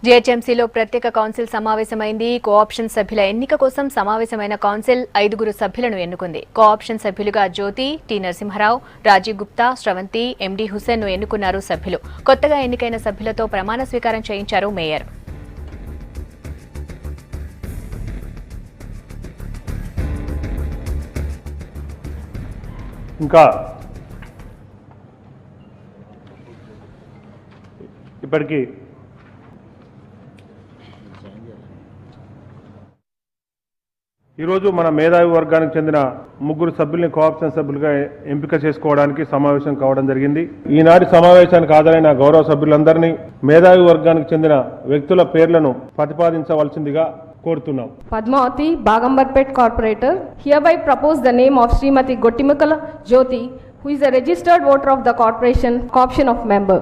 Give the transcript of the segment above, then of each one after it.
జీహెచ్ఎంసీలో ప్రత్యేక council సమావేశమైంది. Cooption సభ్యుల ఎన్నిక కోసం సమావేశమైన కౌన్సిల్ 5 సభ్యులను ఎన్నుకుంది. కోఆప్షన్ సభ్యులుగా జ్యోతి, టి నరసింహారావు, రాజీవ్ గుప్తా, శ్రవంతి, ఎండి హుసేన్ ను ఎన్నుకున్నారు సభ్యులు. కొత్తగా ఎన్నికైన సభ్యులతో ప్రమాణ స్వీకారం చేయించారు మేయర్. ఇంకా ఇప్పటికీ ఈరోజు మన మేధావి వర్గానికి చెందిన 3 సభ్యుల్ని కోఆప్షన్ సభ్యులుగా ఎంపిక చేసుకోవడానికి సమావేశం కావడం జరిగింది. ఈనాటి సమావేశానికి హాజరైన గౌరవ సభ్యులందరినీ మేధావి వర్గానికి చెందిన వ్యక్తుల పేర్లను ప్రతిపాదించవలసిందిగా కోరుతున్నాం. Padmavati, Bagambarpet Corporator, hereby propose the name of Srimati Gottimukala Jyoti, who is a registered voter of the corporation, co-option of member.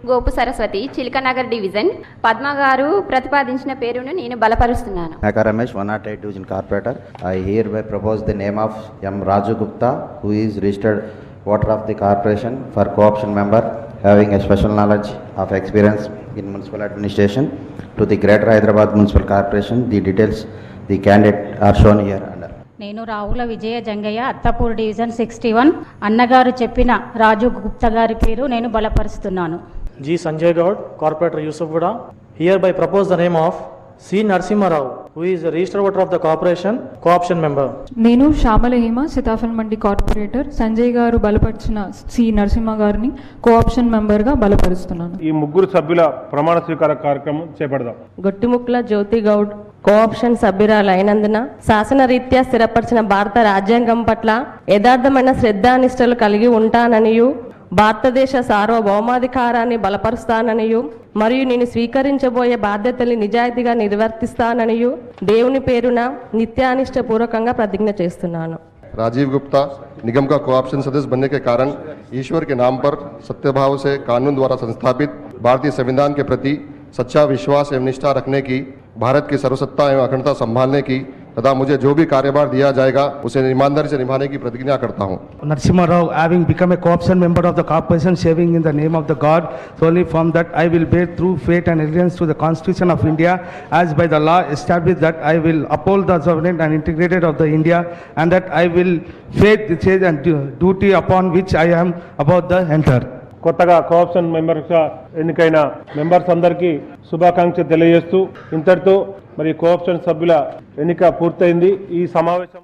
Gopu Saraswati, Chilakanagar division, Padma గారు ప్రతిపాదించిన పేరును నేను బలపరుస్తున్నాను. Naka Ramesh, 108 Division Corporator. I hereby propose the name of M. Raju Gupta, who is registered voter of the corporation for co-option member, having a special knowledge of experience in municipal administration to the Greater Hyderabad Municipal Corporation. The details, the candidate are shown here under. నేను రావుల విజయ Jangaiah, Attapur division 61. అన్నగారు చెప్పిన రాజు గుప్తా గారి పేరు నేను బలపరుస్తున్నాను. G. Sanjay Gaud, Corporator Yusufgooda, hereby propose the name of C. Narasimha Rao, who is a registered voter of the corporation, co-option member. నేను శ్యామలహిమ, సీతాఫల్ మండి corporator. Sanjay గారు బలపరిచిన C Narasimha గారిని కోఆప్షన్ మెంబర్ గా బలపరుస్తున్నాను. ఈ 3 సభ్యుల ప్రమాణ స్వీకార కార్యక్రమం చేపడదాం. గొట్టిముక్కల జ్యోతి గౌడ్ కోఆప్షన్ సభ్యురాలైనందున శాసనరీత్యా స్థిరపరిచిన భారత రాజ్యాంగం పట్ల యథార్థమైన శ్రద్ధానిష్టలు కలిగి ఉంటాననియు, భారతదేశ సార్వభౌమాధికారాన్ని బలపరుస్తాననియు మరియు నేను స్వీకరించబోయే బాధ్యతల్ని నిజాయితీగా నిర్వర్తిస్తాననియు దేవుని పేరున నిత్యానిష్టపూర్వకంగా ప్రతిజ్ఞ చేస్తున్నాను. राजीव गुप्ता, निगम का कोऑप्शन सदस्य बनने के कारण ईश्वर के नाम पर सत्यभाव से कानून द्वारा संस्थापित भारतीय संविधान के प्रति सच्चा विश्वास एवं निष्ठा रखने की, भारत की सर्वसत्ता एवं अखंडता संभालने की तथा मुझे जो भी कार्यभार दिया जाएगा उसे ईमानदारी से निभाने की प्रतिज्ञा करता हूँ. Narasimha Rao, having become a co-option member of the corporation, serving in the name of the God, solely from that I will bear true faith and allegiance to the Constitution of India, as by the law established that I will uphold the sovereignty and integrity of the India, and that I will faith and duty upon which I am about to enter. కొత్తగా cooption మెంబర్స్గా ఎన్నికైన members అందరికీ శుభాకాంక్షలు తెలియజేస్తూ ఇంతటితో మరి cooption సభ్యుల ఎన్నిక పూర్తయింది. ఈ సమావేశం